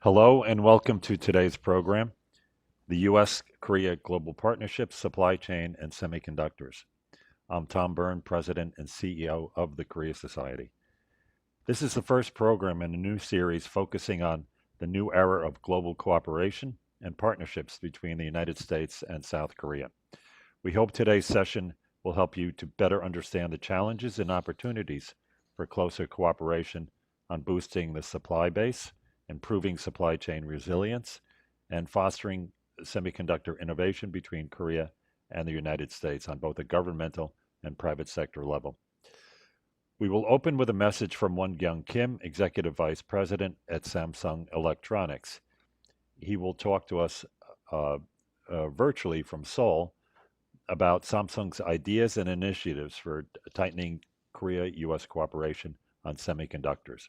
Hello and welcome to today's program, the USKorea Global Partnership, Supply Chain, and Semiconductors. I'm Tom Byrne, President and CEO of the Korea Society. This is the first program in a new series focusing on the new era of global cooperation and partnerships between the United States and South Korea. We hope today's session will help you to better understand the challenges and opportunities for closer cooperation on boosting the supply base, improving supply chain resilience, and fostering semiconductor innovation between Korea and the United States on both a governmental and private sector level. We will open with a message from Won-kyong Kim, Executive Vice President at Samsung Electronics. He will talk to us virtually from Seoul about Samsung's ideas and initiatives for tightening Korea-US cooperation on semiconductors.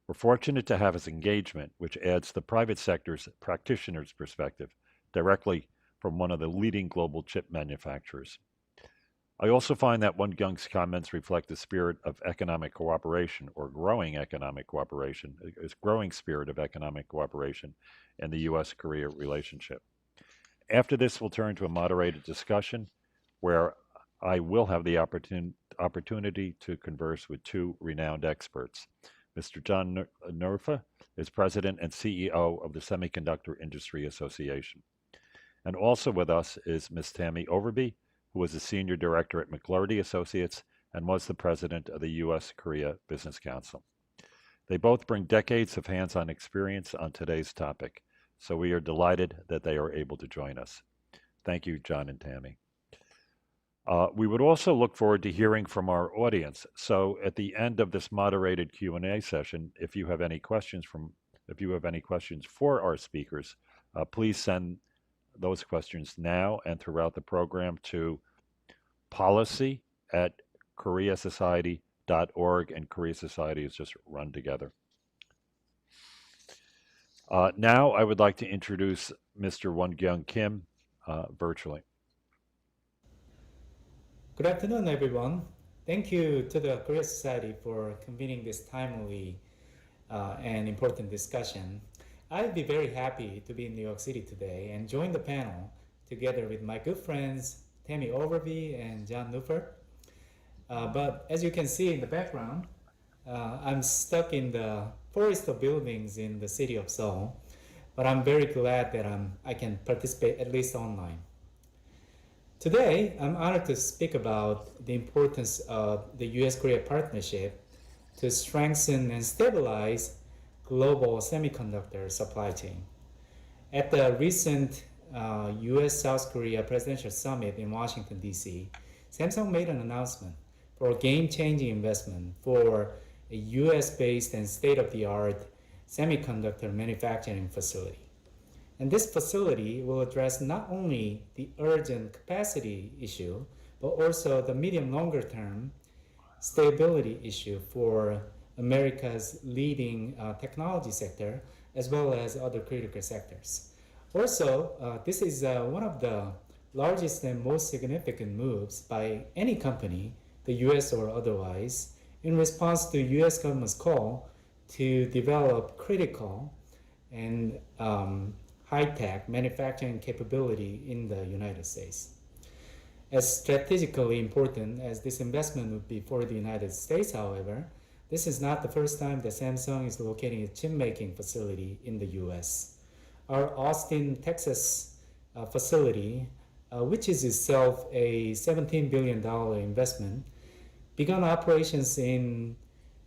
We're fortunate to have his engagement, which adds the private sector's practitioner's perspective directly from one of the leading global chip manufacturers. I also find that Won-kyung's comments reflect the spirit of economic cooperation or growing economic cooperation, a growing spirit of economic cooperation in the US-Korea relationship. After this, we'll turn to a moderated discussion where I will have the opportunity to converse with two renowned experts. Mr. John Neuffer is President and CEO of the Semiconductor Industry Association. And also with us is Ms. Tami Overby, who is a Senior Director at McLarty Associates and was the President of the US-Korea Business Council. They both bring decades of hands-on experience on today's topic, so we are delighted that they are able to join us. Thank you, John and Tami. We would also look forward to hearing from our audience. So at the end of this moderated Q&A session, if you have any questions for our speakers, please send those questions now and throughout the program to policy@koreasociety.org, and Korea Society is just run together. Now I would like to introduce Mr. Won-kyong Kim virtually. Good afternoon, everyone. Thank you to the Korea Society for convening this timely and important discussion. I'd be very happy to be in New York City today and join the panel together with my good friends Tami Overby and John Neuffer. But as you can see in the background, I'm stuck in the forest of buildings in the city of Seoul, but I'm very glad that I can participate at least online. Today, I'm honored to speak about the importance of the US-Korea Partnership to strengthen and stabilize global semiconductor supply chain. At the recent US-South Korea Presidential Summit in Washington, D.C., Samsung made an announcement for a game-changing investment for a US-based and state-of-the-art semiconductor manufacturing facility. And this facility will address not only the urgent capacity issue, but also the medium-longer term stability issue for America's leading technology sector, as well as other critical sectors. Also, this is one of the largest and most significant moves by any company, the US or otherwise, in response to US government's call to develop critical and high-tech manufacturing capability in the United States. As strategically important as this investment would be for the United States, however, this is not the first time that Samsung is locating a chip-making facility in the US. Our Austin, Texas facility, which is itself a $17 billion investment, began operations in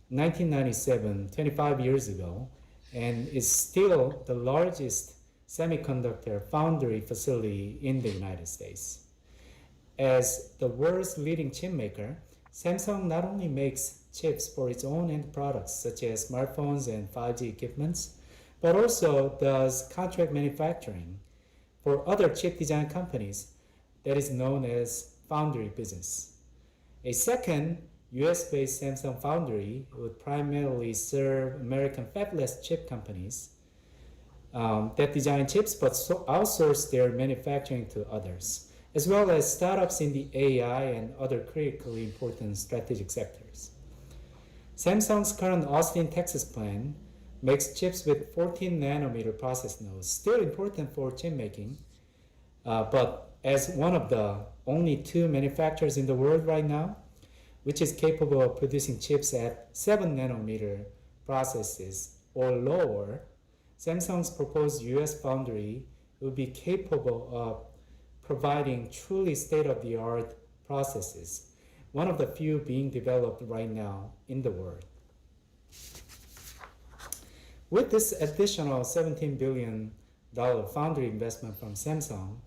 1997, 25 years ago, and is still the largest semiconductor foundry facility in the United States. As the world's leading chip maker, Samsung not only makes chips for its own end products such as smartphones and 5G equipments, but also does contract manufacturing for other chip design companies that is known as foundry business. A second US-based Samsung foundry would primarily serve American fabless chip companies that design chips but outsource their manufacturing to others, as well as startups in the AI and other critically important strategic sectors. Samsung's current Austin, Texas plant makes chips with 14 nanometer process nodes, still important for chip making, but as one of the only two manufacturers in the world right now, which is capable of producing chips at 7 nanometer processes or lower, Samsung's proposed US foundry will be capable of providing truly state-of-the-art processes, one of the few being developed right now in the world. With this additional $17 billion foundry investment from Samsung,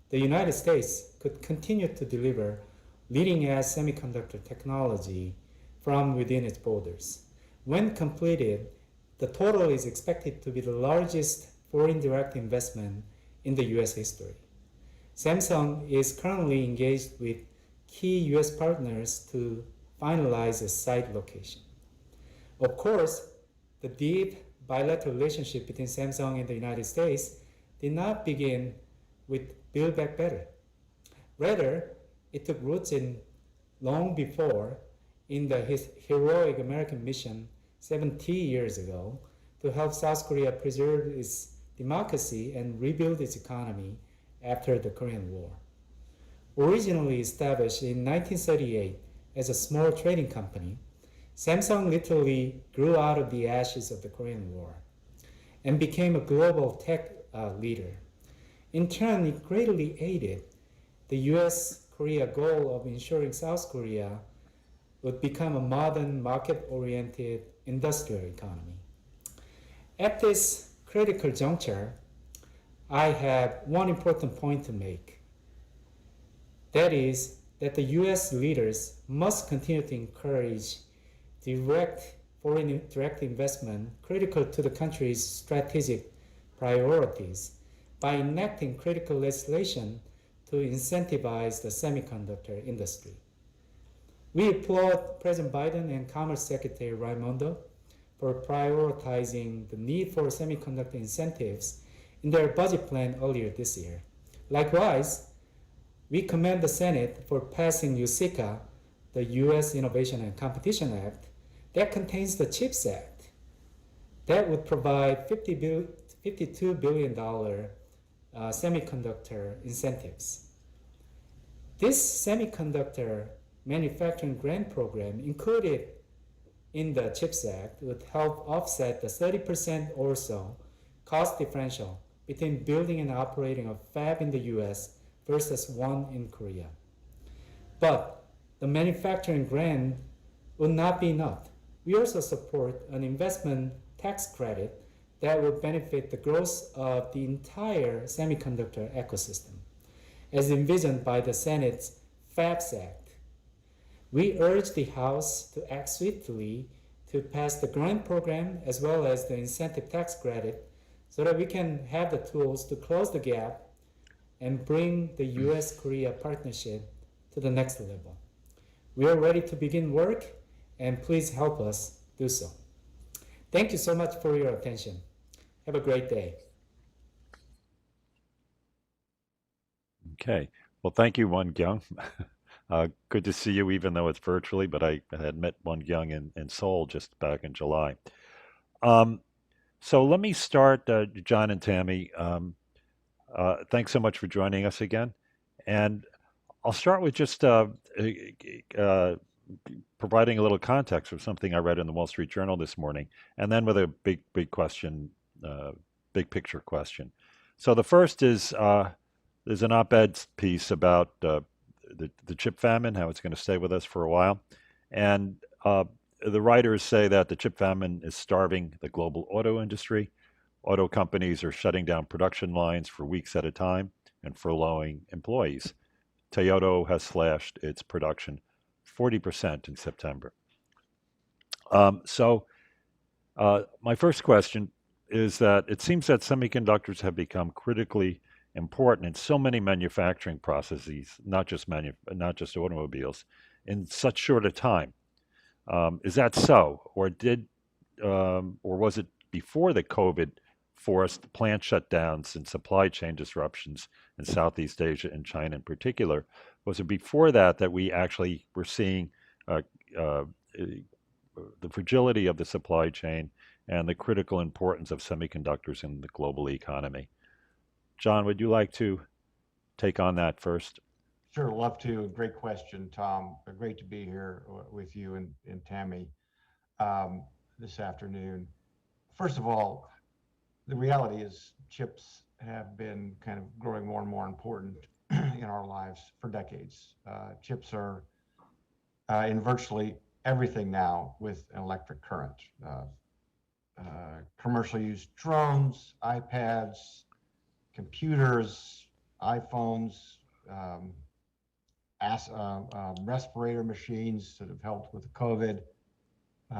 the United States could continue to deliver leading-edge semiconductor technology from within its borders. When completed, the total is expected to be the largest foreign direct investment in the US history. Samsung is currently engaged with key US partners to finalize a site location. Of course, the deep bilateral relationship between Samsung and the United States did not begin with Build Back Better. Rather, it took roots in long before in the heroic American mission 70 years ago to help South Korea preserve its democracy and rebuild its economy after the Korean War. Originally established in 1938 as a small trading company, Samsung literally grew out of the ashes of the Korean War and became a global tech leader. In turn, it greatly aided the US-Korea goal of ensuring South Korea would become a modern, market-oriented industrial economy. At this critical juncture, I have one important point to make. That is that the US leaders must continue to encourage foreign direct investment critical to the country's strategic priorities by enacting critical legislation to incentivize the semiconductor industry. We applaud President Biden and Commerce Secretary Raimondo for prioritizing the need for semiconductor incentives in their budget plan earlier this year. Likewise, we commend the Senate for passing USICA, the U.S. Innovation and Competition Act, that contains the CHIPS Act that would provide $52 billion semiconductor incentives. This semiconductor manufacturing grant program included in the CHIPS Act would help offset the 30% or so cost differential between building and operating a fab in the US versus one in Korea. But the manufacturing grant would not be enough. We also support an investment tax credit that would benefit the growth of the entire semiconductor ecosystem, as envisioned by the Senate's FABS Act. We urge the House to act swiftly to pass the grant program as well as the incentive tax credit so that we can have the tools to close the gap and bring the US-Korea partnership to the next level. We are ready to begin work, and please help us do so. Thank you so much for your attention. Have a great day. Okay. Well, thank you, Won-kyong. Good to see you, even though it's virtually, but I had met Won-kyong in Seoul just back in July. So let me start, John and Tami. Thanks so much for joining us again. And I'll start with just providing a little context of something I read in the Wall Street Journal this morning, and then with a big question, big picture question. So the first is there's an op-ed piece about the chip famine, how it's going to stay with us for a while. And the writers say that the chip famine is starving the global auto industry. Auto companies are shutting down production lines for weeks at a time and furloughing employees. Toyota has slashed its production 40% in September. So my first question is that it seems that semiconductors have become critically important in so many manufacturing processes, not just automobiles, in such short a time. Is that so, or was it before the COVID forced plant shutdowns and supply chain disruptions in Southeast Asia and China in particular? Was it before that we actually were seeing the fragility of the supply chain and the critical importance of semiconductors in the global economy. John, would you like to take on that first? Sure, love to. Great question, Tom. Great to be here with you and Tami this afternoon. First of all, the reality is chips have been kind of growing more and more important in our lives for decades. Chips are in virtually everything now with an electric current. Commercial use drones, iPads, computers, iPhones, respirator machines that have helped with COVID.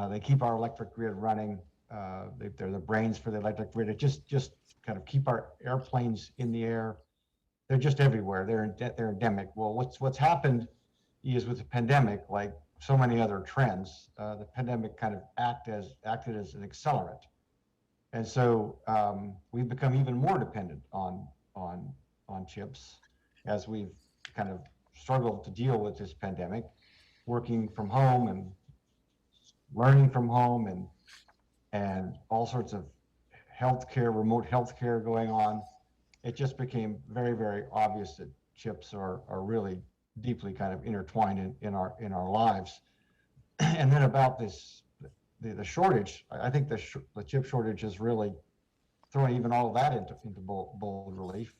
They keep our electric grid running. They're the brains for the electric grid. It just kind of keep our airplanes in the air. They're just everywhere. They're endemic. Well, what's happened is with the pandemic, like so many other trends, the pandemic kind of acted as an accelerant, and so we've become even more dependent on chips as we've kind of struggled to deal with this pandemic, working from home and learning from home and all sorts of remote healthcare going on. It just became very, very obvious that chips are really deeply kind of intertwined in our lives. And then about the shortage, I think the chip shortage is really throwing even all of that into bold relief.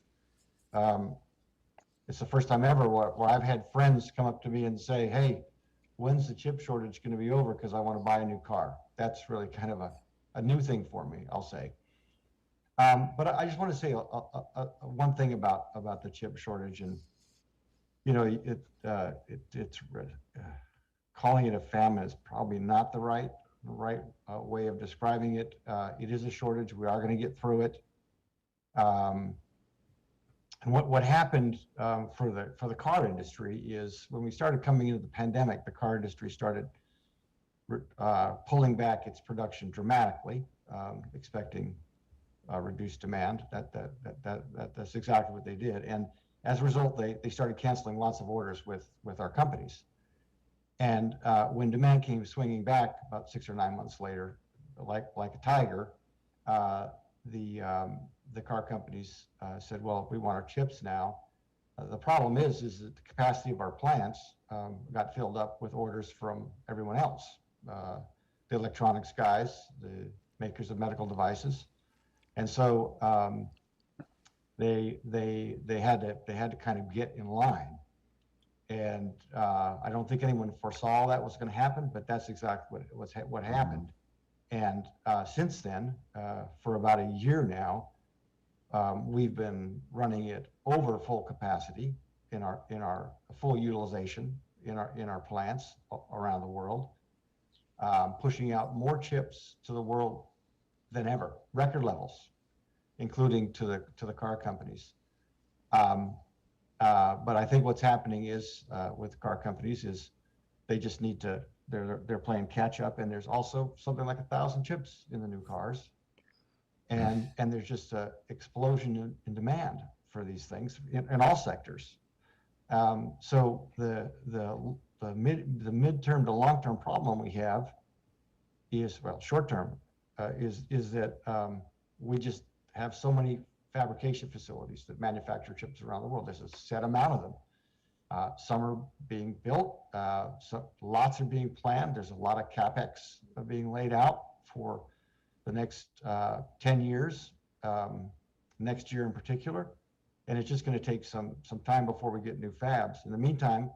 It's the first time ever where I've had friends come up to me and say, "Hey, when's the chip shortage going to be over? Because I want to buy a new car." That's really kind of a new thing for me, I'll say. But I just want to say one thing about the chip shortage, and it's calling it a famine is probably not the right way of describing it. It is a shortage. We are going to get through it. And what happened for the car industry is when we started coming into the pandemic, the car industry started pulling back its production dramatically, expecting reduced demand. That's exactly what they did. And as a result, they started canceling lots of orders with our companies. And when demand came swinging back about 6 or 9 months later, like a tiger, the car companies said, "Well, we want our chips now." The problem is that the capacity of our plants got filled up with orders from everyone else, the electronics guys, the makers of medical devices, and so they had to kind of get in line. And I don't think anyone foresaw that was going to happen, but that's exactly what happened. And since then, for about a year now, we've been running it over full capacity in our full utilization in our plants around the world, pushing out more chips to the world than ever, record levels, including to the car companies. But I think what's happening is with car companies is they just need to they're playing catch up, and there's also something like 1,000 chips in the new cars, and there's just an explosion in demand for these things in all sectors. So the midterm to long term problem we have is, well, short term is that we just have so many fabrication facilities that manufacture chips around the world. There's a set amount of them. Some are being built, lots are being planned. There's a lot of CapEx being laid out for the next 10 years, next year in particular. And it's just going to take some time before we get new fabs. In the meantime,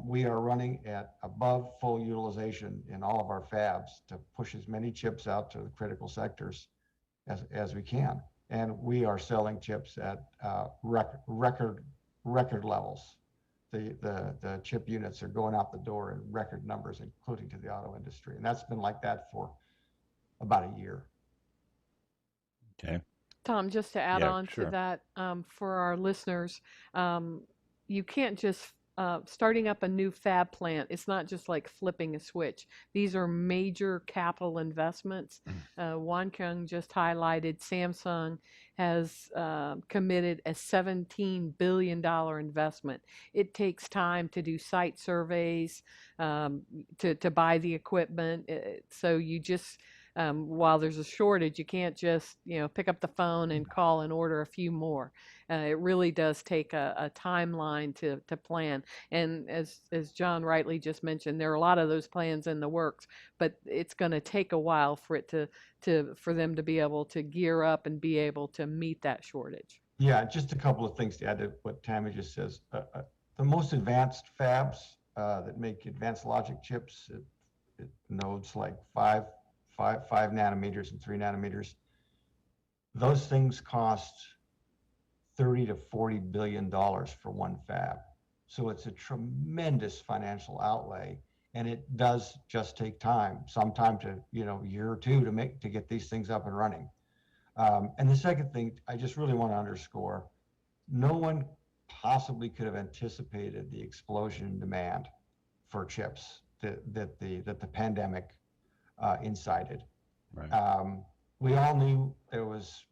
we are running at above full utilization in all of our fabs to push as many chips out to the critical sectors as we can. And we are selling chips at record levels. The chip units are going out the door in record numbers, including to the auto industry. And that's been like that for about a year. Okay. Tom, just to add Yeah, on to sure. that, for our listeners, you can't just starting up a new fab plant. It's not just like flipping a switch. These are major capital investments. Won-kyong just highlighted Samsung has committed a $17 billion investment. It takes time to do site surveys, to buy the equipment. So you just While there's a shortage, you can't just, pick up the phone and call and order a few more. It really does take a timeline to plan. And as John rightly just mentioned, there are a lot of those plans in the works, but it's going to take a while for it for them to be able to gear up and be able to meet that shortage. Yeah, just a couple of things to add to what Tami just says. The most advanced fabs that make advanced logic chips at nodes like 5 nanometers and 3 nanometers, those things cost $30 to $40 billion for one fab. So it's a tremendous financial outlay, and it does just take time, sometime to, a year or two to get these things up and running. And the second thing I just really want to underscore, no one possibly could have anticipated the explosion in demand for chips that the pandemic incited. Right. We all knew there was,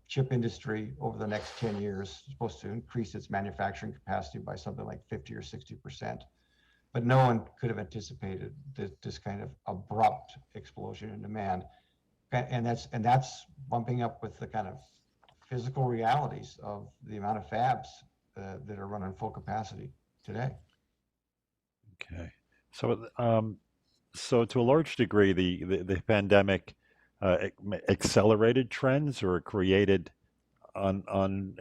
chip industry over the next 10 years supposed to increase its manufacturing capacity by something like 50 or 60%. But no one could have anticipated this kind of abrupt explosion in demand. And that's bumping up with the kind of physical realities of the amount of fabs that are running full capacity today. Okay. So to a large degree, the pandemic accelerated trends or created on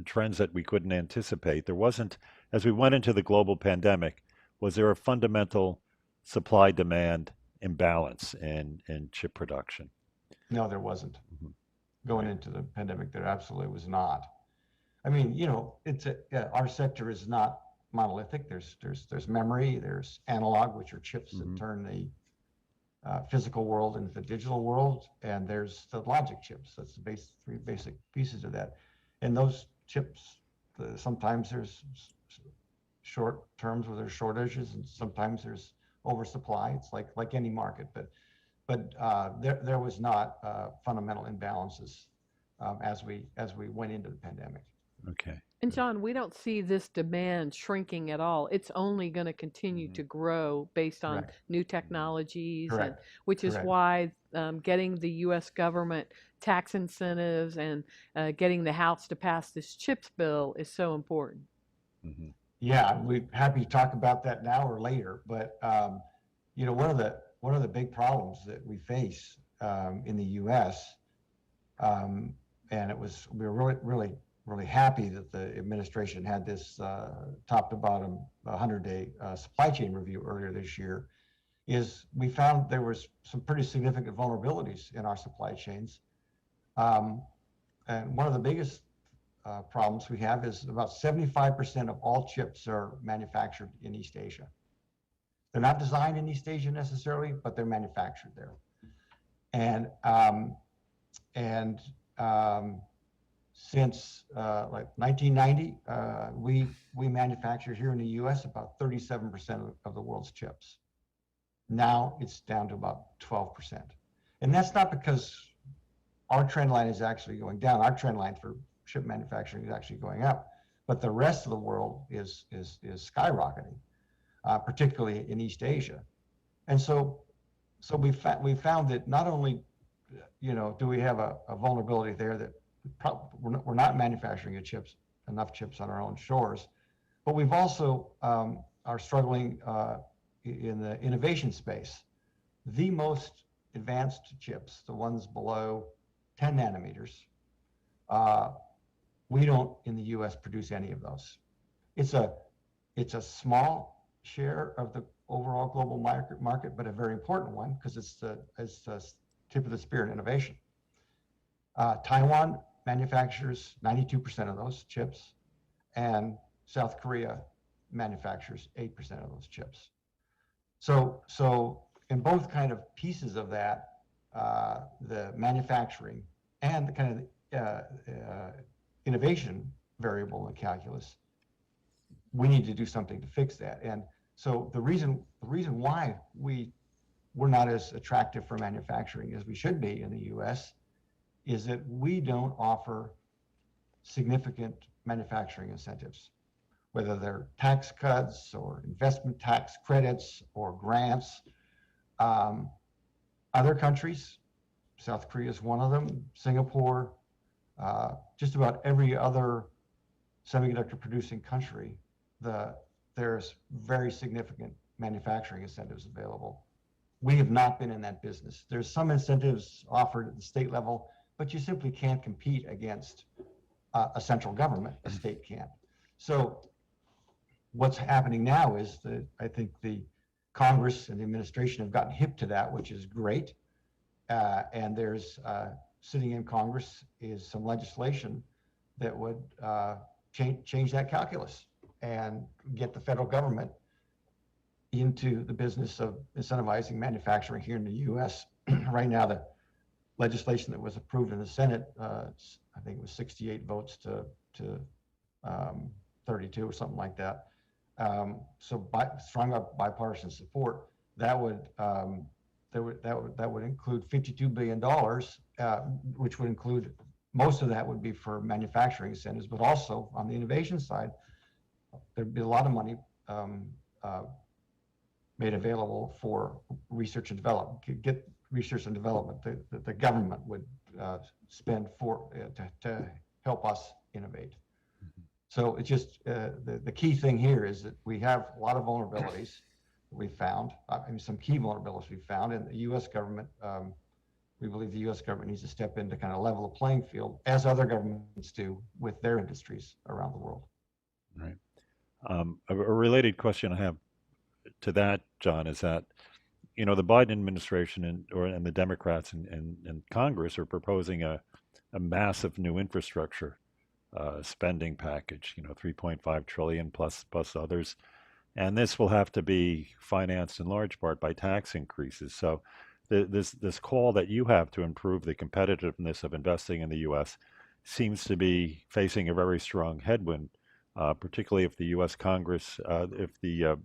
trends that we couldn't anticipate. There wasn't, as we went into the global pandemic, was there a fundamental supply-demand imbalance in chip production? No, there wasn't. Mhm. Going into the pandemic, there absolutely was not. I mean, our sector is not monolithic. There's memory, there's analog, which are chips that turn the physical world into the digital world, and there's the logic chips. That's the three basic pieces of that. And those chips, sometimes there's short terms where there's shortages, and sometimes there's oversupply. It's like any market, but there was not fundamental imbalances as we went into the pandemic. Okay. And John, we don't see this demand shrinking at all. It's only going to continue to grow based on Correct. new technologies, and Correct. which is Correct. why getting the U.S. government tax incentives and getting the House to pass this CHIPS bill is so important. Mhm. Yeah, we're happy to talk about that now or later. But one of the big problems that we face in the U.S. And we were really happy that the administration had this top to bottom 100-day supply chain review earlier this year, is we found there was some pretty significant vulnerabilities in our supply chains. And one of the biggest problems we have is about 75% of all chips are manufactured in East Asia. They're not designed in East Asia necessarily, but they're manufactured there. And since like 1990, we manufacture here in the U.S. about 37% of the world's chips. Now it's down to about 12%, and that's not because our trend line is actually going down. Our trend line for chip manufacturing is actually going up, but the rest of the world is skyrocketing, particularly in East Asia. And so we found that not only do we have a vulnerability there that we're not manufacturing enough chips on our own shores, but we've also are struggling in the innovation space. The most advanced chips, the ones below 10 nanometers, we don't in the U.S. produce any of those. It's a small share of the overall global market, but a very important one because it's the tip of the spear in innovation. Taiwan manufactures 92% of those chips, and South Korea manufactures 8% of those chips. So in both kind of pieces of that, the manufacturing and the kind of innovation variable in the calculus, we need to do something to fix that. And so the reason why we're not as attractive for manufacturing as we should be in the U.S. is that we don't offer significant manufacturing incentives, whether they're tax cuts or investment tax credits or grants. Other countries, South Korea is one of them, Singapore, just about every other semiconductor producing country, there's very significant manufacturing incentives available. We have not been in that business. There's some incentives offered at the state level, but you simply can't compete against a central government. A state can't. So what's happening now is that I think the Congress and the administration have gotten hip to that, which is great. And there's sitting in Congress is some legislation that would change that calculus and get the federal government into the business of incentivizing manufacturing here in the U.S. Right now, the legislation that was approved in the Senate, I think it was 68 votes to 32 or something like that. So strong up bipartisan support, that would include $52 billion, which would include most of that would be for manufacturing incentives, but also on the innovation side, there'd be a lot of money made available for research and development. Get research and development that the government would spend to help us innovate. So it's just the key thing here is that we have a lot of vulnerabilities we found. I mean, some key vulnerabilities we found, and the U.S. government. We believe the U.S. government needs to step in to kind of level the playing field, as other governments do with their industries around the world. Right. A related question I have to that, John, is that the Biden administration and the Democrats and Congress are proposing a massive new infrastructure spending package, 3.5 trillion plus others, and this will have to be financed in large part by tax increases. So this call that you have to improve the competitiveness of investing in the U.S. seems to be facing a very strong headwind, particularly if the U.S. Congress, if the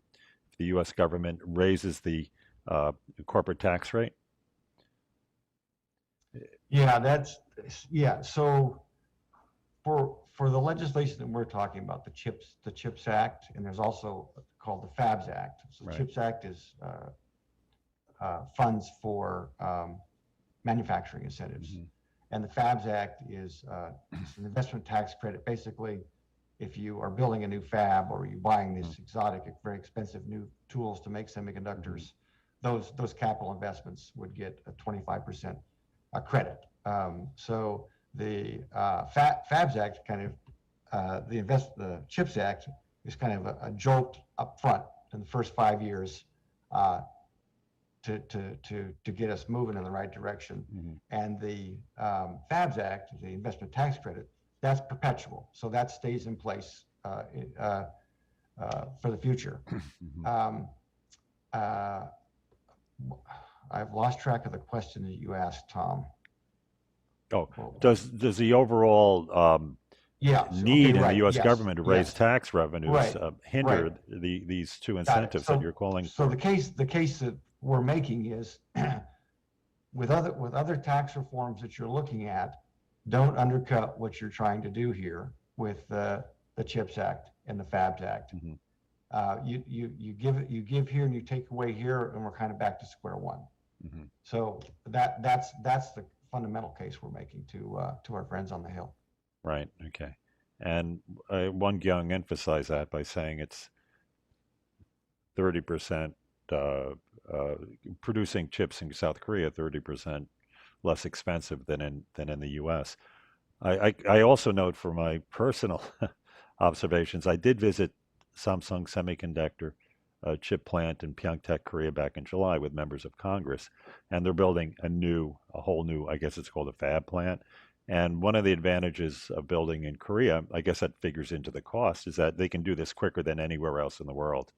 U.S. government raises the corporate tax rate. Yeah. So for the legislation that we're talking about, the CHIPS Act, and there's also called the FABS Act. So Right. CHIPS Act is funds for manufacturing incentives. Mm-hmm. And the FABS Act is an investment tax credit. Basically, if you are building a new fab or you're buying these exotic, very expensive new tools to make semiconductors, those capital investments would get a 25% credit. So the FABS Act kind of the CHIPS Act is kind of a jolt up front in the first 5 years to get us moving in the right direction. Mm-hmm. And the FABS Act, the investment tax credit, that's perpetual. So that stays in place for the future. Mm-hmm. I've lost track of the question that you asked, Tom. Oh, does the overall need in the U.S. government to raise tax revenues hinder these two incentives that you're calling for? So the case that we're making is with other tax reforms that you're looking at, don't undercut what you're trying to do here with the CHIPS Act and the FABS Act. Mm-hmm. You give here and you take away here, and we're kind of back to square one. Mm-hmm. So that's the fundamental case we're making to our friends on the Hill. Right. Okay. And Won-kyong emphasized that by saying it's 30%. Producing chips in South Korea 30% less expensive than in the U.S. I also note for my personal observations, I did visit Samsung Semiconductor chip plant in Pyeongtaek, Korea back in July with members of Congress, and they're building a whole new, I guess it's called a fab plant. And one of the advantages of building in Korea, I guess that figures into the cost, is that they can do this quicker than anywhere else in the world.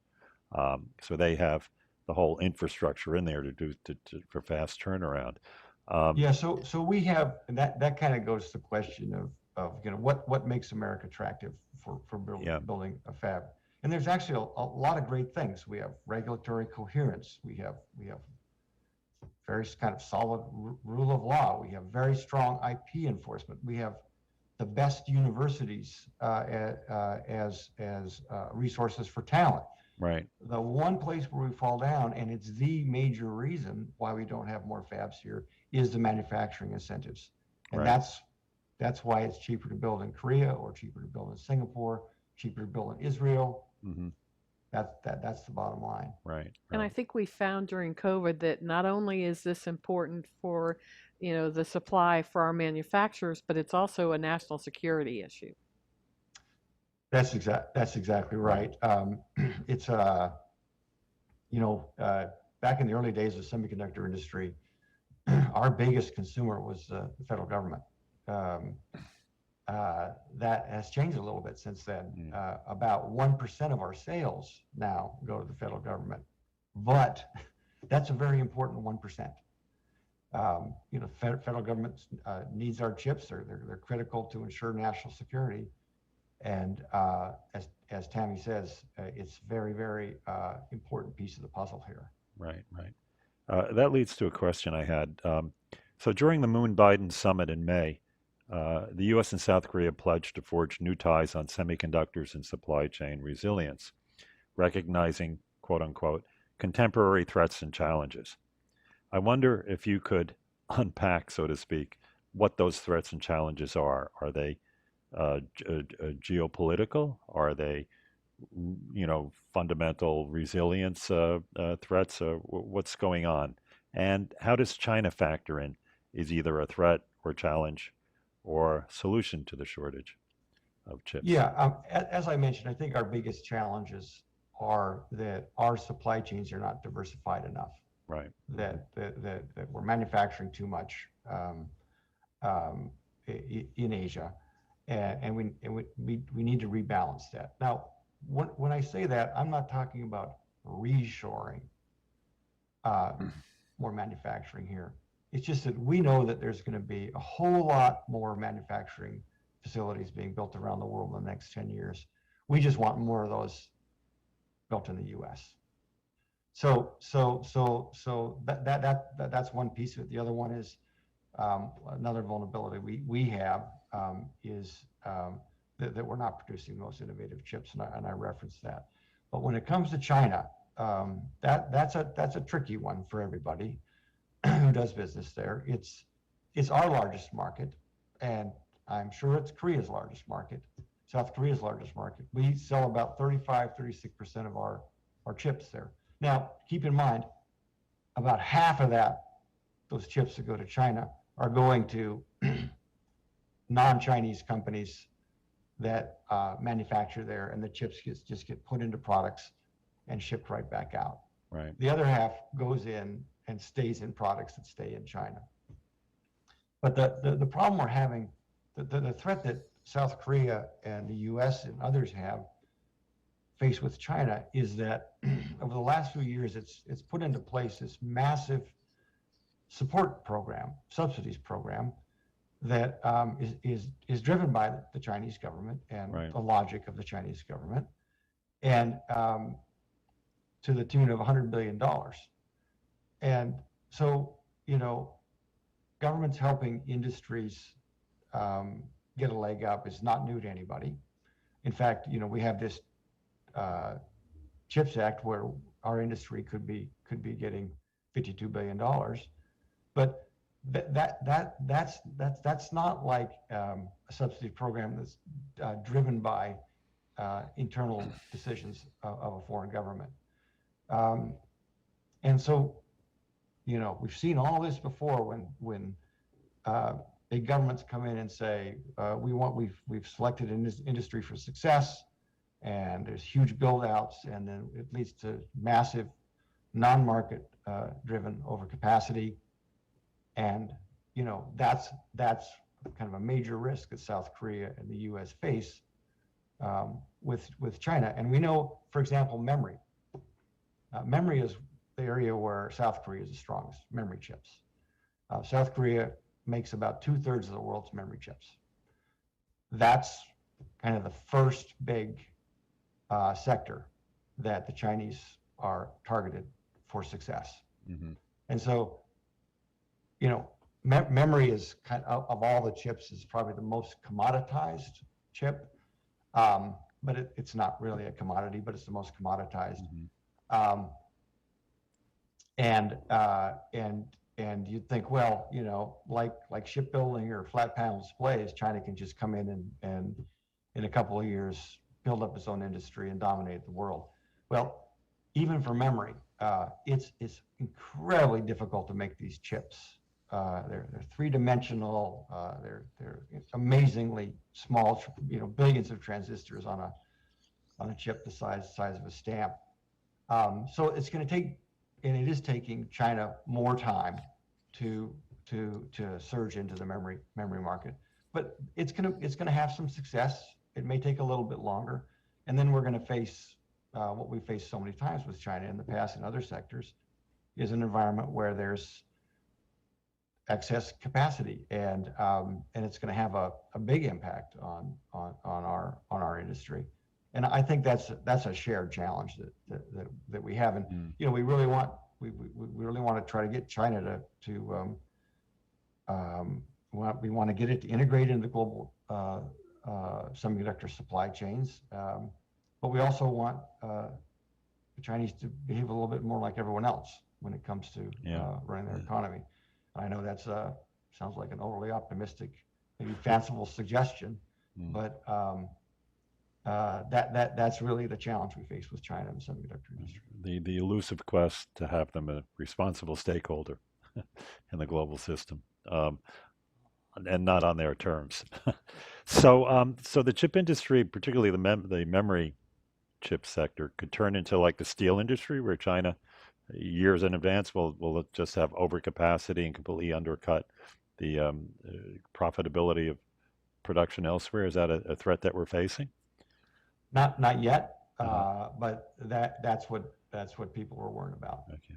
So they have the whole infrastructure in there for fast turnaround. So we have, and that kind of goes to the question of what makes America attractive for building a fab. And there's actually a lot of great things. We have regulatory coherence. We have very kind of solid rule of law. We have very strong IP enforcement. We have the best universities as resources for talent. Right. The one place where we fall down, and it's the major reason why we don't have more fabs here, is the manufacturing incentives. And Right. that's why it's cheaper to build in Korea or cheaper to build in Singapore, cheaper to build in Israel. Hmm. That's the bottom line. Right. And I Right. think we found during COVID that not only is this important for, the supply for our manufacturers, but it's also a national security issue. That's exactly right. It's back in the early days of the semiconductor industry, our biggest consumer was the federal government. That has changed a little bit since then. About 1% of our sales now go to the federal government, but that's a very important 1%. Federal government needs our chips. They're critical to ensure national security. And as Tami says, it's very, very important piece of the puzzle here. Right. Right. That leads to a question I had. So during the Moon-Biden summit in May, the U.S. and South Korea pledged to forge new ties on semiconductors and supply chain resilience, recognizing, quote unquote, contemporary threats and challenges. I wonder if you could unpack, so to speak, what those threats and challenges are. Are they geopolitical? Are they, fundamental resilience threats? What's going on? And how does China factor in? Is either a threat or challenge or solution to the shortage of chips? Yeah, as I mentioned, I think our biggest challenges are that our supply chains are not diversified enough. Right. That we're manufacturing too much in Asia, and we need to rebalance that. Now, when I say that, I'm not talking about reshoring more manufacturing here. It's just that we know that there's going to be a whole lot more manufacturing facilities being built around the world in the next 10 years. We just want more of those built in the U.S. So that's one piece of it. The other one is another vulnerability we have is that we're not producing the most innovative chips, and I referenced that. But when it comes to China, that's a tricky one for everybody who does business there. It's our largest market, and I'm sure it's Korea's largest market, South Korea's largest market. We sell about 35-36% of our chips there. Now, keep in mind, about half of those chips that go to China are going to non-Chinese companies that manufacture there, and the chips just get put into products and shipped right back out. Right. The other half goes in and stays in products that stay in China. But the problem we're having, the threat that South Korea and the US and others have faced with China is that over the last few years, it's put into place this massive support program, subsidies program, that is driven by the Chinese government and Right. the logic of the Chinese government, and to the tune of $100 billion. And so, governments helping industries get a leg up is not new to anybody. In fact, we have this CHIPS Act where our industry could be getting $52 billion, but that's not like a subsidy program that's driven by internal decisions of a foreign government. And so, we've seen all this before when big governments come in and say, we've selected an industry for success, and there's huge build outs, and then it leads to massive non-market driven overcapacity. And, that's kind of a major risk that South Korea and the US face with China. And we know, for example, memory. Memory is the area where South Korea is the strongest, memory chips. South Korea makes about 2/3 of the world's memory chips. That's kind of the first big sector that the Chinese are targeted for success. Mm-hmm. And so, memory is kind of all the chips is probably the most commoditized chip. but it's not really a commodity, but it's the most commoditized. Mhm. Um, and you'd think, well, like shipbuilding or flat panel displays, China can just come in and in a couple of years build up its own industry and dominate the world. Well, even for memory, it's incredibly difficult to make these chips. They're three-dimensional. They're amazingly small. Billions of transistors on a chip the size of a stamp. So it's going to take, and it is taking China more time to surge into the memory market. But it's gonna have some success. It may take a little bit longer, and then we're going to face what we faced so many times with China in the past and other sectors, is an environment where there's excess capacity, and it's going to have a big impact on our industry. And I think that's a shared challenge that we have. And we really want to try to get China we want to get it to integrate into global semiconductor supply chains, but we also want the Chinese to behave a little bit more like everyone else when it comes to running their economy. I know that sounds like an overly optimistic, maybe fanciful suggestion, but that's really the challenge we face with China and the semiconductor industry. The elusive quest to have them a responsible stakeholder in the global system, and not on their terms. So the chip industry, particularly the memory chip sector, could turn into like the steel industry, where China, years in advance, will just have overcapacity and completely undercut the profitability of production elsewhere. Is that a threat that we're facing? Not yet, but that's what people are worried about. Okay.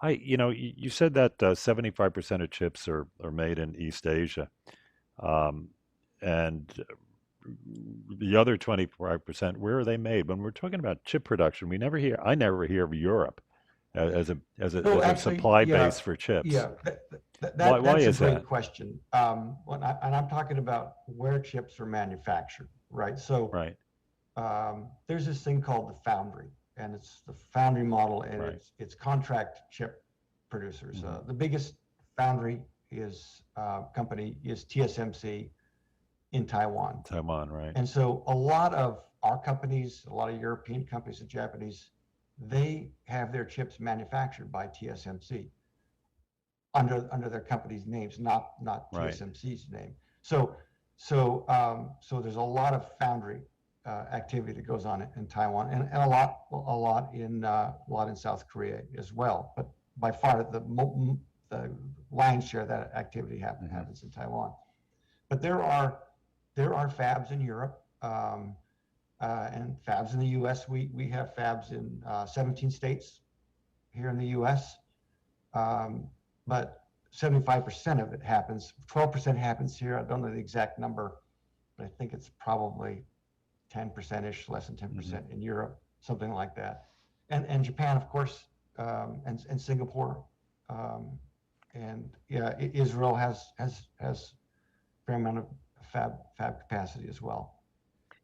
You said that 75% of chips are made in East Asia, and the other 25%, where are they made? When we're talking about chip production, I never hear of Europe as a supply base for chips. Yeah, Why that's is a great that? question. And I'm talking about where chips are manufactured, right? So Right. there's this thing called the foundry, and it's the foundry model, and Right. it's contract chip producers. Mhm. The biggest foundry company is TSMC in Taiwan. Taiwan, right. And so a lot of our companies, a lot of European companies and Japanese, they have their chips manufactured by TSMC under their company's names, not Right. TSMC's name. So there's a lot of foundry activity that goes on in Taiwan, and a lot in South Korea as well. But by far the lion's share of that activity happens in Taiwan. But there are fabs in Europe, and fabs in the U.S. We have fabs in 17 states here in the U.S., but 75% of it happens. 12% happens here. I don't know the exact number, but I think it's probably 10%-ish, less than 10% in Europe, something like that. And Japan, of course, and Singapore, and Israel has a fair amount of fab capacity as well.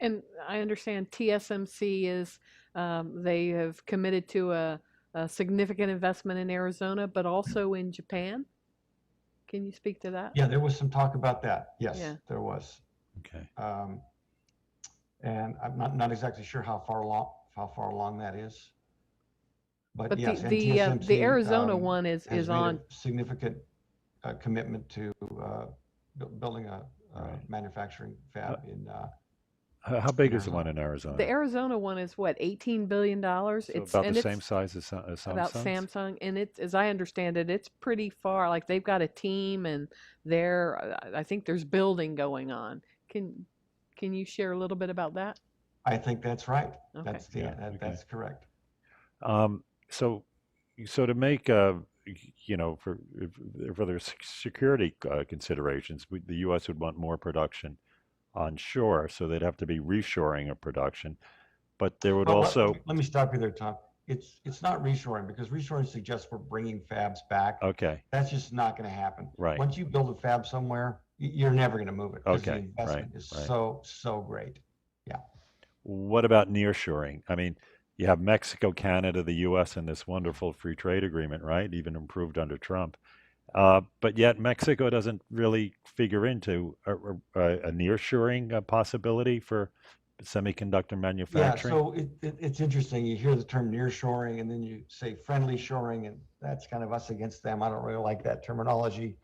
And I understand TSMC is, they have committed to a significant investment in Arizona, but also in Japan. Can you speak to that? Yeah, there was some talk about that. Yes, Yeah. there was. Okay. And I'm not exactly sure how far along that is. But yes, and the TSMC, Arizona one has is made on. a significant commitment to building a Right. manufacturing fab in. How big is the Arizona. one in Arizona? The Arizona one is what, $18 billion? So about the same size as about Samsung's? Samsung, and it's, as I understand it, it's pretty far. Like they've got a team, and I think there's building going on. Can you share a little bit about that? I think that's right. Okay. That's correct. So to make for the security considerations, the U.S. would want more production onshore, so they'd have to be reshoring of production. But there would Well, also let me stop you there, Tom. It's not reshoring, because reshoring suggests we're bringing fabs back. Okay. That's just not going to happen. Right. Once you build a fab somewhere, you're never going to move it, because the Okay, investment right, is right. so great. Yeah. what about nearshoring? I mean, you have Mexico, Canada, the U.S., and this wonderful free trade agreement, right? Even improved under Trump. But yet Mexico doesn't really figure into a nearshoring possibility for semiconductor Yeah, manufacturing. so it's interesting. You hear the term nearshoring and then you say friendly shoring, and that's kind of us against them. I don't really like that terminology.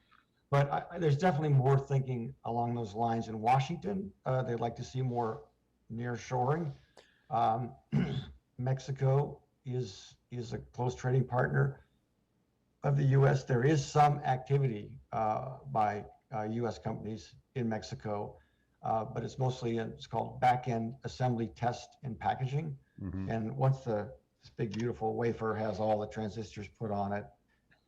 But there's definitely more thinking along those lines in Washington. They'd like to see more nearshoring. Um, Mexico is a close trading partner of the U.S. There is some activity by U.S. companies in Mexico, but it's mostly it's called back-end assembly, test, and packaging. Hmm. And once this big beautiful wafer has all the transistors put on it,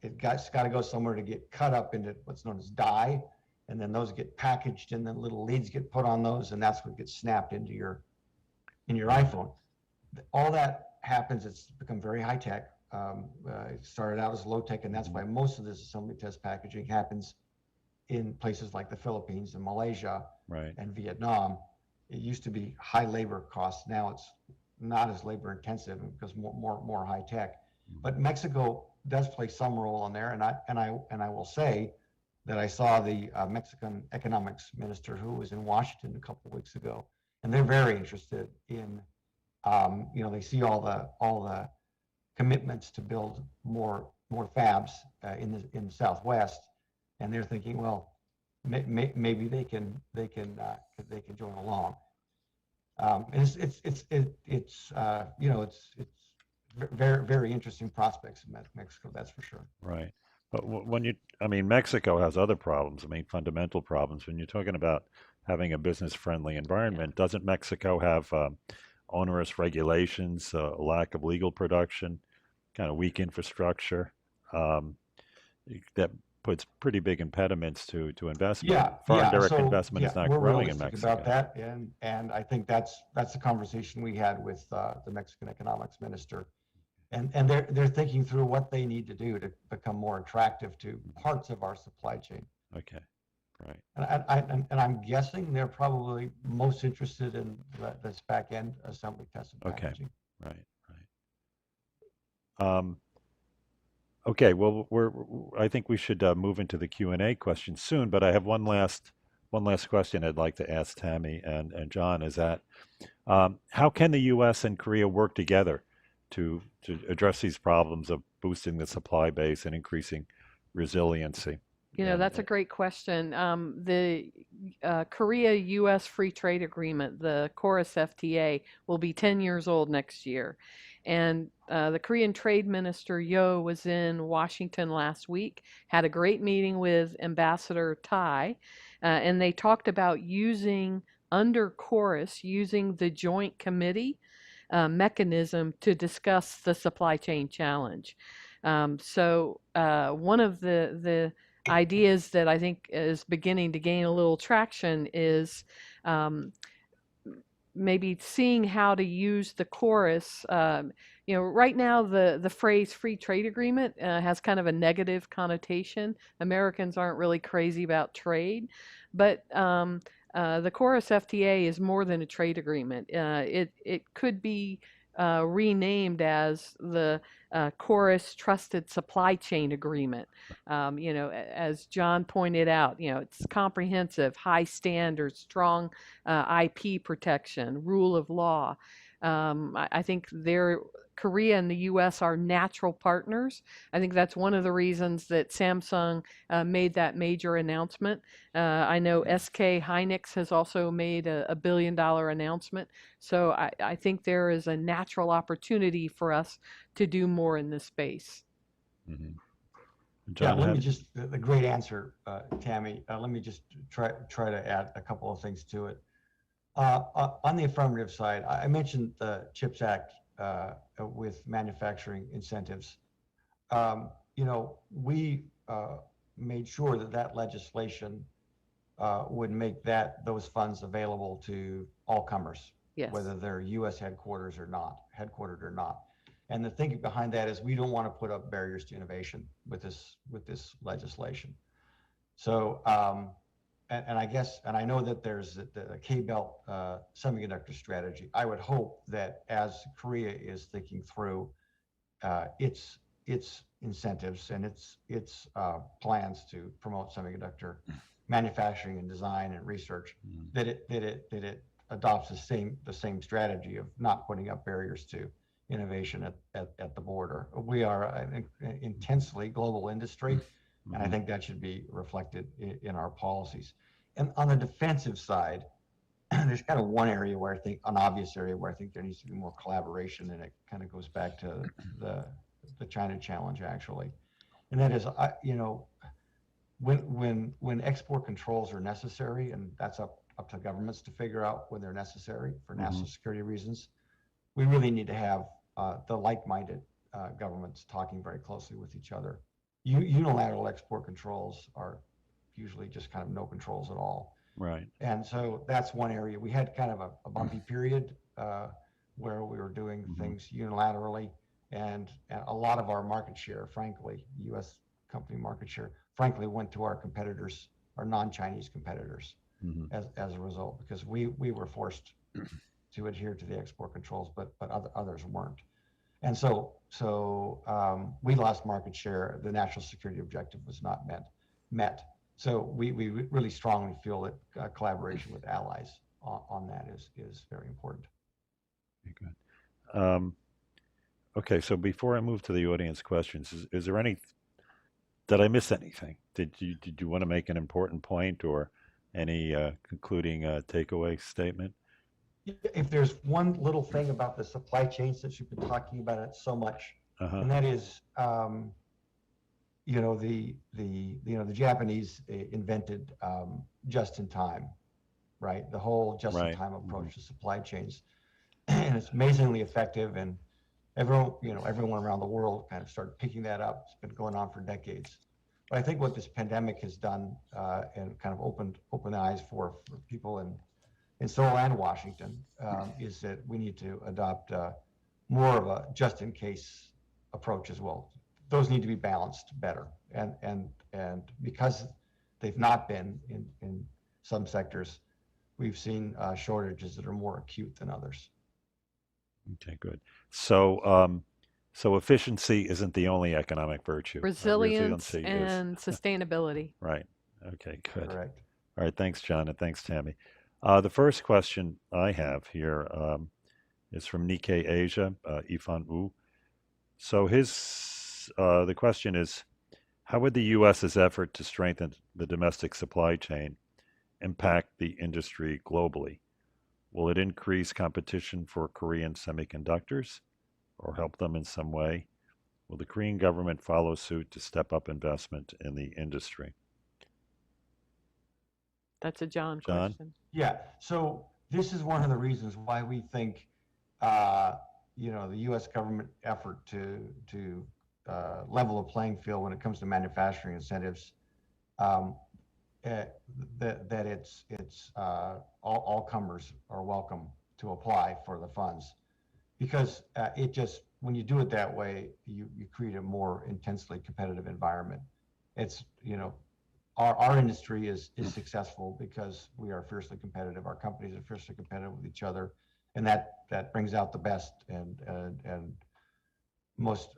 it's got to go somewhere to get cut up into what's known as die, and then those get packaged, and then little leads get put on those, and that's what gets snapped into your iPhone. All that happens. It's become very high tech. It started out as low tech, and that's why most of this assembly test packaging happens in places like the Philippines and Malaysia Right. and Vietnam. It used to be high labor costs. Now it's not as labor intensive because more high tech. But Mexico does play some role in there, and I will say that I saw the Mexican economics minister who was in Washington a couple of weeks ago, and they're very interested in they see all the commitments to build more fabs in the Southwest, and they're thinking, well, maybe they can join along. And it's very interesting prospects in Mexico, that's for sure. Right. But I mean, Mexico has other problems. I mean, fundamental problems. When you're talking about having a business-friendly environment, doesn't Mexico have onerous regulations, lack of legal production, kind of weak infrastructure, um, that puts pretty big impediments to investment. Foreign direct So investment is not we're growing in realistic about Mexico. that, and I think that's the conversation we had with the Mexican economics minister, and they're thinking through what they need to do to become more attractive to parts of our supply chain. Okay. Right. And I'm guessing they're probably most interested in this back end assembly, test, and Okay. packaging. Right. Right. Okay. Well, I think we should move into the Q&A questions soon, but I have one last question I'd like to ask Tami and John is that how can the U.S. and Korea work together to address these problems of boosting the supply base and increasing resiliency? That's a great question. The Korea-U.S. Free Trade Agreement, the KORUS FTA, will be 10 years old next year. And the Korean Trade Minister Yo was in Washington last week, had a great meeting with Ambassador Tai, and they talked about under KORUS, using the joint committee mechanism to discuss the supply chain challenge. So one of the ideas that I think is beginning to gain a little traction is maybe seeing how to use the KORUS. Right now the phrase free trade agreement has kind of a negative connotation. Americans aren't really crazy about trade, but the KORUS FTA is more than a trade agreement. It could be renamed as the KORUS Trusted Supply Chain Agreement. As John pointed out, it's comprehensive, high standards, strong IP protection, rule of law. I think Korea and the U.S. are natural partners. I think that's one of the reasons that Samsung made that major announcement. I know SK Hynix has also made a $1 billion announcement. So I think there is a natural opportunity for us to do more in this space. Mm-hmm. Yeah, John, let me just, the great answer, Tami. Let me just try to add a couple of things to it. On the affirmative side, I mentioned the CHIPS Act with manufacturing incentives. We made sure that legislation would make those funds available to all comers, Yes. whether they're U.S. headquartered or not. And the thinking behind that is we don't want to put up barriers to innovation with this legislation. So and I guess, and I know that there's the K-Belt semiconductor strategy. I would hope that as Korea is thinking through its incentives and its plans to promote semiconductor manufacturing and design and research, that it adopts the same strategy of not putting up barriers to innovation at the border. We are an intensely global industry, and I think that should be reflected in our policies. And on the defensive side, there's kind of one area where I think, an obvious area where I think there needs to be more collaboration, and it kind of goes back to the China challenge, actually. And that is, when export controls are necessary, and that's up to governments to figure out when they're necessary for national security reasons, we really need to have the like-minded governments talking very closely with each other. Unilateral export controls are usually just kind of no controls at all. Right. And so that's one area. We had kind of a bumpy period where we were doing things unilaterally, and a lot of our market share, frankly, U.S. company market share, frankly, went to our competitors, our non-Chinese competitors, as a result, because we were forced to adhere to the export controls, but others weren't. And so we lost market share. The national security objective was not met. So we really strongly feel that collaboration with allies on that is very important. Okay, good. Okay, so before I move to the audience questions, is there did I miss anything? Did you want to make an important point or any concluding takeaway statement? If there's one little thing about the supply chain, since you've been talking about it so much, and that is, the Japanese invented just in time, right? The whole just in time approach to supply chains, and it's amazingly effective. And everyone around the world kind of started picking that up. It's been going on for decades. But I think what this pandemic has done and kind of opened eyes for people in Seoul and Washington is that we need to adopt more of a just-in-case approach as well. Those need to be balanced better, and because they've not been in some sectors, we've seen shortages that are more acute than others. Okay, good. So efficiency isn't the only economic virtue. Resilience Resiliency and sustainability. Right. Okay, good. Correct. All right, thanks, John, and thanks, Tami. The first question I have here is from Nikkei Asia, Ifan Wu. So the question is, how would the U.S.'s effort to strengthen the domestic supply chain impact the industry globally? Will it increase competition for Korean semiconductors or help them in some way? Will the Korean government follow suit to step up investment in the industry? That's a John John? question. Yeah. So this is one of the reasons why we think, the U.S. government effort to level a playing field when it comes to manufacturing incentives, that it's all comers are welcome to apply for the funds, because when you do it that way, you create a more intensely competitive environment. It's our industry is successful because we are fiercely competitive. Our companies are fiercely competitive with each other, and that brings out the best and most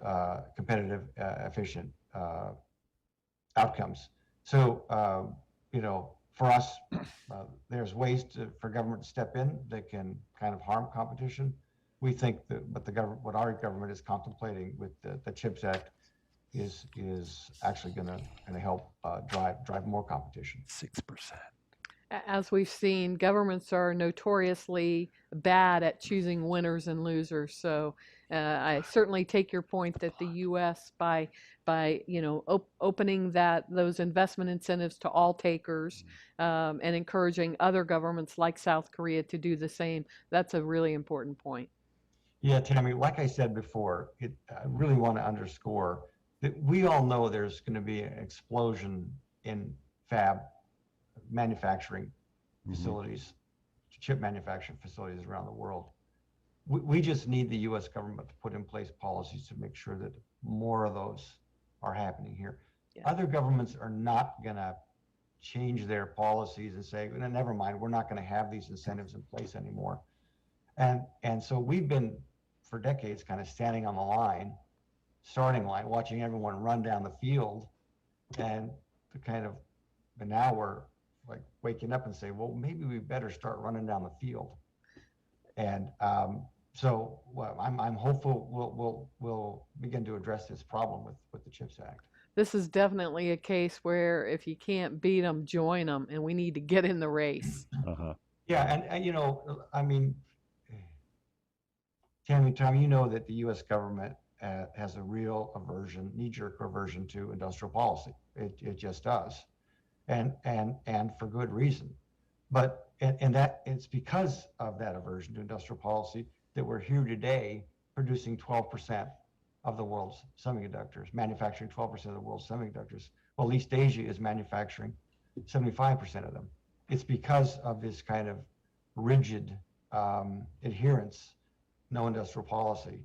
competitive, efficient outcomes. So for us, there's ways for government to step in that can kind of harm competition. We think that what our government is contemplating with the CHIPS Act is actually going to help drive more competition. 6%. As we've seen, governments are notoriously bad at choosing winners and losers. So I certainly take your point that the U.S. by opening those investment incentives to all takers and encouraging other governments like South Korea to do the same, that's a really important point. Yeah, Tami, like I said before, I really want to underscore that we all know there's going to be an explosion in fab manufacturing facilities, chip manufacturing facilities around the world. We just need the U.S. government to put in place policies to make sure that more of those are happening here. Yeah. Other governments are not going to change their policies and say, "No, never mind, we're not going to have these incentives in place anymore." And so we've been for decades kind of standing on the line, starting line, watching everyone run down the field, and to kind of, and now we're like waking up and say, well, maybe we better start running down the field. And so well, I'm hopeful we'll begin to address this problem with the CHIPS Act. This is definitely a case where if you can't beat them, join them, and we need to get in the race. Uh-huh. Yeah, and you know, I mean, Tami, you know that the U.S. government has a real aversion, knee-jerk aversion to industrial policy. It just does, and for good reason. But and that it's because of that aversion to industrial policy that we're here today producing 12% of the world's semiconductors, manufacturing 12% of the world's semiconductors. Well, East Asia is manufacturing 75% of them. It's because of this kind of rigid adherence, no industrial policy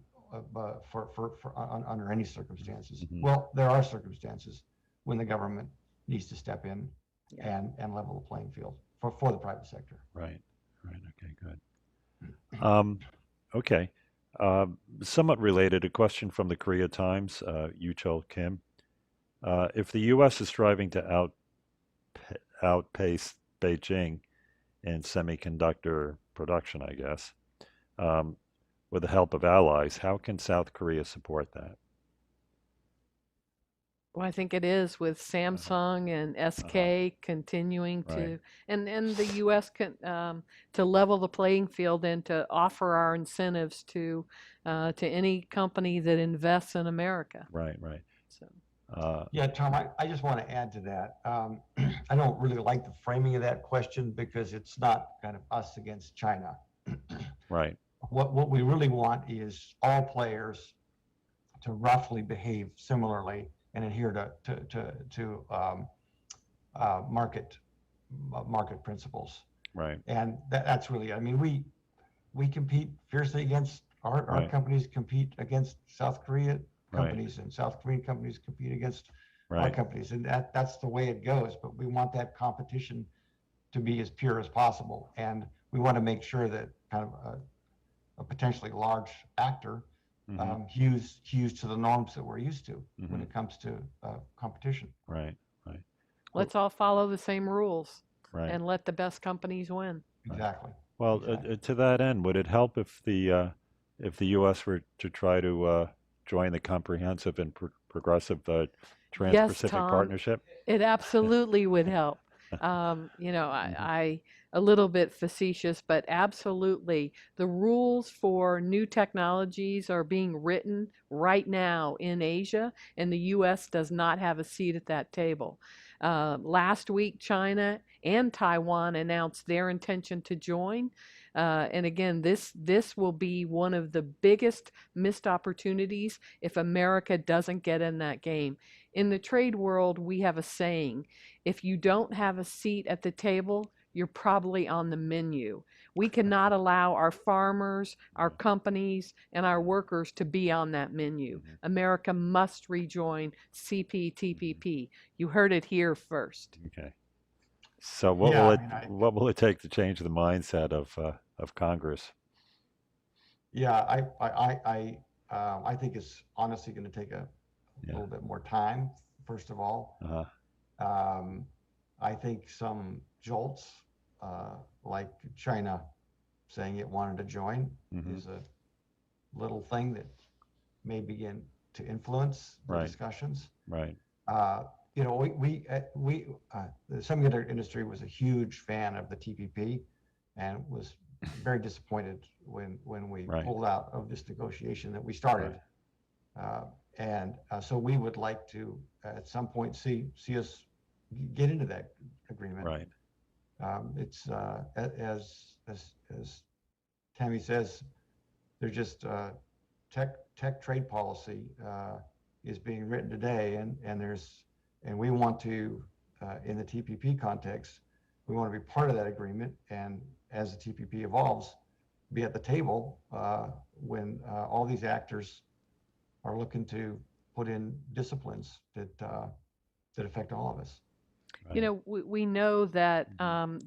under any circumstances. Mhm. Well, there are circumstances when the government needs to step in and level the playing field for the private sector. Right. Okay, good. Okay. Somewhat related, a question from the Korea Times, Won-kyong Kim. If the U.S. is striving to outpace Beijing in semiconductor production, I guess, with the help of allies, how can South Korea support that? Well, I think it is with Samsung and SK continuing Right. to, and the U.S. can to level the playing field and to offer our incentives to any company that invests in America. Right. So Yeah, Tom, I just want to add to that. I don't really like the framing of that question because it's not kind of us against China. Right. What we really want is all players to roughly behave similarly and adhere to market principles. Right. And that's really, I mean, we compete fiercely against our Right. companies compete against South Korea Right. companies, and South Korean companies compete against our Right. companies, and that's the way it goes. But we want that competition to be as pure as possible, and we want to make sure that kind of a potentially large actor Mhm. hews to the norms that we're used to when Mhm. it comes to competition. Right. let's all follow the same rules Right. and let the best companies win. Exactly. Well, Exactly. to that end, would it help if the U.S. were to try to join the comprehensive and progressive Yes, Trans-Pacific Tom, Partnership? it absolutely would help. I a little bit facetious, but absolutely, the rules for new technologies are being written right now in Asia, and the U.S. does not have a seat at that table. Last week, China and Taiwan announced their intention to join. And again, this will be one of the biggest missed opportunities if America doesn't get in that game. In the trade world, we have a saying, if you don't have a seat at the table, you're probably on the menu. We cannot allow our farmers, our companies, and our workers to be on that menu. Mhm. America must rejoin CPTPP. You heard it here first. Okay. So Yeah, I mean, what will it take to change the mindset of Congress? yeah, I think it's honestly going to take a Yeah. little bit more time. First of all, Uh-huh. I think some jolts, like China saying it wanted to join, Mhm. is a little thing that may begin to influence the Right. discussions. Right. You know, the semiconductor industry was a huge fan of the TPP, and was very disappointed when we Right. pulled out of this negotiation that we started. And so we would like to at some point see us get into that agreement. Right. It's as Tami says, they're just tech trade policy is being written today, and we want to in the TPP context, we want to be part of that agreement, and as the TPP evolves, be at the table when all these actors are looking to put in disciplines that affect all of us. You Right. know, we know that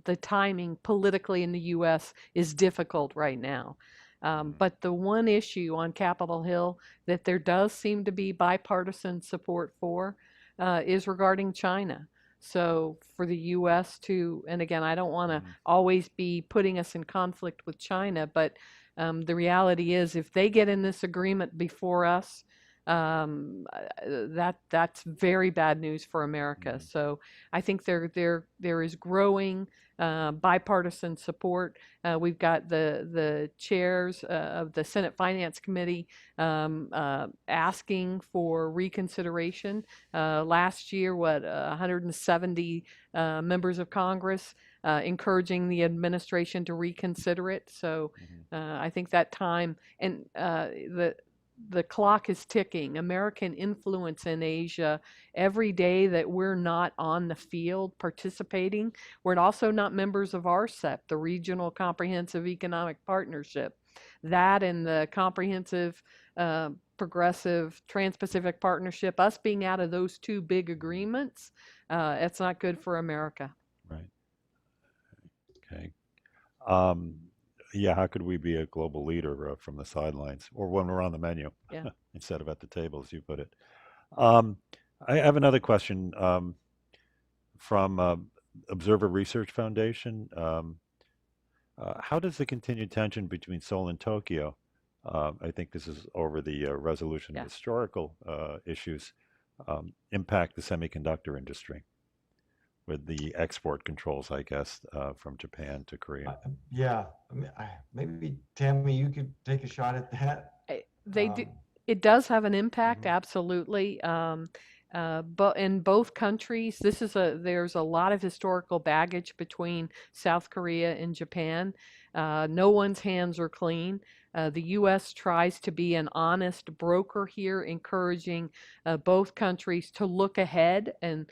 the timing politically in the U.S. is difficult right now. But the one issue on Capitol Hill that there does seem to be bipartisan support for is regarding China. So for the U.S. to, and again, I don't want to always be putting us in conflict with China, but the reality is if they get in this agreement before us, that's very bad news for America. So I think there is growing bipartisan support. We've got the chairs of the Senate Finance Committee asking for reconsideration. Last year, 170 members of Congress encouraging the administration to reconsider it. So I think that time and the clock is ticking. American influence in Asia, every day that we're not on the field participating, we're also not members of RCEP, the Regional Comprehensive Economic Partnership. That and the Comprehensive Progressive TransPacific Partnership, us being out of those two big agreements, it's not good for America. Right. Okay. Yeah, how could we be a global leader from the sidelines or when we're on the menu Yeah. instead of at the table, as you put it? Um, I have another question from Observer Research Foundation. How does the continued tension between Seoul and Tokyo, I think this is over the resolution of Yeah. historical issues, impact the semiconductor industry with the export controls, I guess, from Japan to Korea? Yeah, I mean, maybe Tammy, you could take a shot at that. They do. Um, It does have an impact, Mhm. absolutely. But in both countries, there's a lot of historical baggage between South Korea and Japan. No one's hands are clean. The U.S. tries to be an honest broker here, encouraging both countries to look ahead and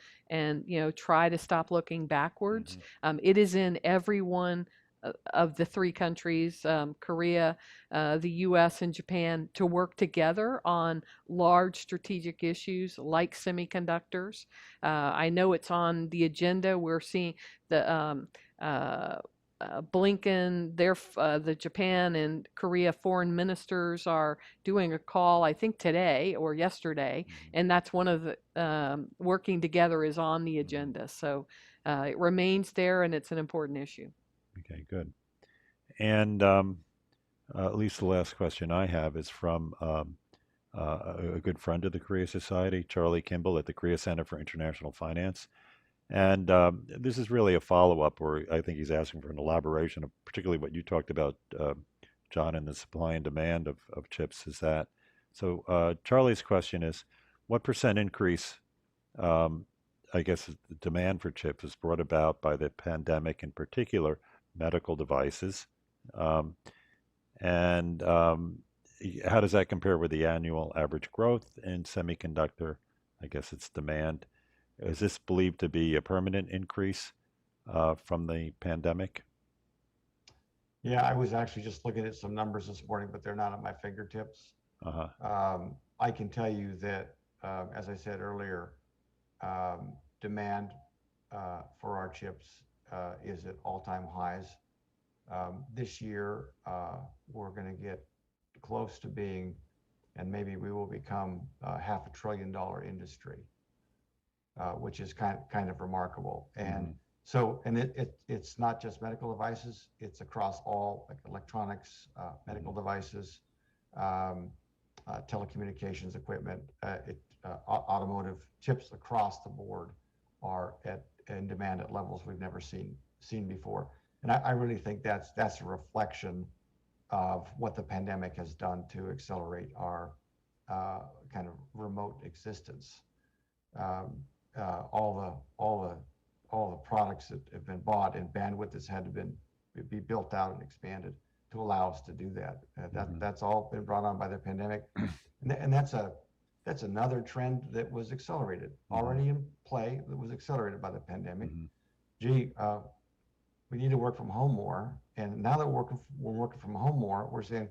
try to stop looking backwards. It is in everyone of the three countries, Korea, the US, and Japan, to work together on large strategic issues like semiconductors. I know it's on the agenda. We're seeing the Blinken, the Japan and Korea foreign ministers are doing a call, I think today or yesterday, and that's one of the working together is on the agenda. So it remains there, and it's an important issue. Okay, good. And at least the last question I have is from a good friend of the Korea Society, Charlie Kimball at the Korea Center for International Finance. And this is really a follow-up where I think he's asking for an elaboration of particularly what you talked about, John, in the supply and demand of chips. Is that so? Charlie's question is, what percent increase, I guess, the demand for chips is brought about by the pandemic, in particular, medical devices? Um, and how does that compare with the annual average growth in semiconductor? I guess it's demand. Is this believed to be a permanent increase from the pandemic? yeah, I was actually just looking at some numbers this morning, but they're not at my fingertips. Uh-huh. I can tell you that, as I said earlier, demand for our chips is at all-time highs. This year, we're going to get close to being, and maybe we will become $500 billion industry, which is kind of remarkable. And so, and it's not just medical devices; it's across all, like electronics, medical devices, telecommunications equipment, automotive chips across the board are in demand at levels we've never seen before. And I really think that's a reflection of what the pandemic has done to accelerate our kind of remote existence. All the products that have been bought and bandwidth that's had to be built out and expanded to allow us to do that. That's all been brought on by the pandemic, and that's another trend that was accelerated, already in play, that was accelerated by the pandemic. Gee, we need to work from home more, and now that we're working from home more, we're saying,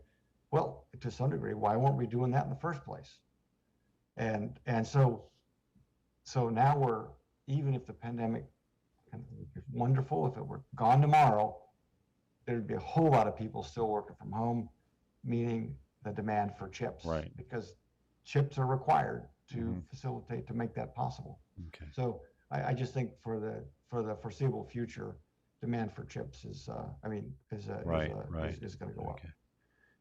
well, to some degree, why weren't we doing that in the first place? And so now even if the pandemic wonderful. If it were gone tomorrow, there'd be a whole lot of people still working from home, meaning the demand for chips, Right. because chips are required to Mhm. facilitate, to make that possible. Okay. So I just think for the foreseeable future, demand for chips is, Right. is going to go up. Okay.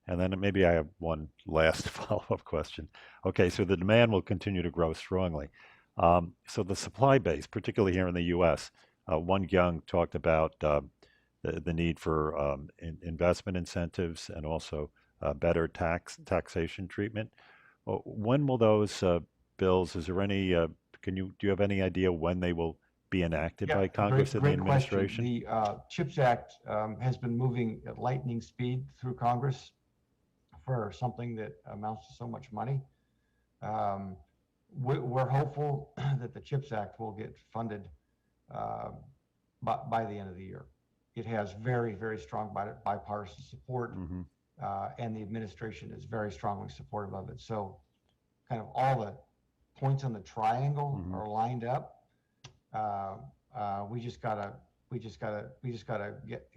And then maybe I have one last follow-up question. Okay, so the demand will continue to grow strongly. So the supply base, particularly here in the U.S., Won-kyong talked about the need for investment incentives and also better taxation treatment. When will those bills, is there any, do you have any idea when they will be enacted by Congress and the Great question. administration? The CHIPS Act has been moving at lightning speed through Congress for something that amounts to so much money. We're hopeful that the CHIPS Act will get funded by the end of the year. It has very, very strong bipartisan support, Mhm. and the administration is very strongly supportive of it. So kind of all the points on the triangle Mhm. are lined up. We just gotta get,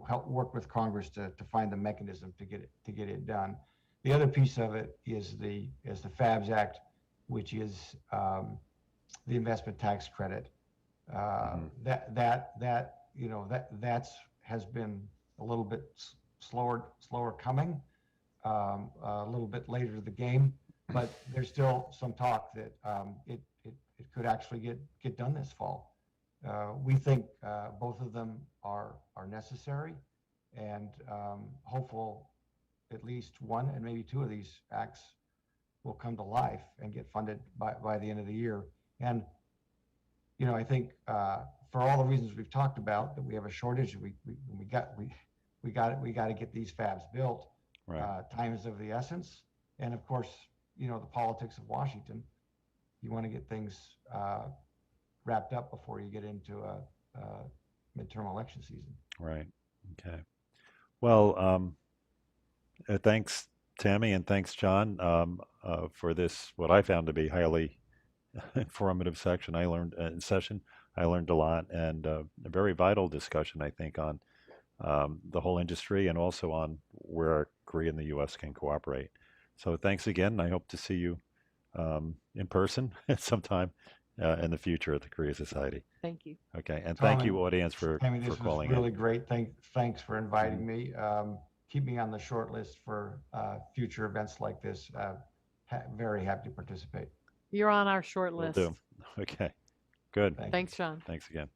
help work with Congress to find the mechanism to get it done. The other piece of it is the FABS Act, which is the investment tax credit. That's has been a little bit slower coming, a little bit later to the game, but there's still some talk that it could actually get done this fall. We think both of them are necessary, and hopeful at least one and maybe two of these acts will come to life and get funded by the end of the year. And I think for all the reasons we've talked about, that we have a shortage, we got to get these fabs built. Right. Time is of the essence, and of course, the politics of Washington. You want to get things wrapped up before you get into a midterm election season. Right. Okay. Well, thanks, Tami, and thanks, John, for this, what I found to be highly informative session. I learned I learned a lot, and a very vital discussion, I think, on the whole industry and also on where Korea and the U.S. can cooperate. So thanks again. I hope to see you in person at some time in the future at the Korea Society. Thank you. Okay, and Tom thank you, and audience, for Tami, this was calling really in. great. Thanks for inviting me. Keep me on the short list for future events like this. Very happy to participate. You're on our short Will list. do. Okay, good. Thank you. Thanks, John. Thanks again.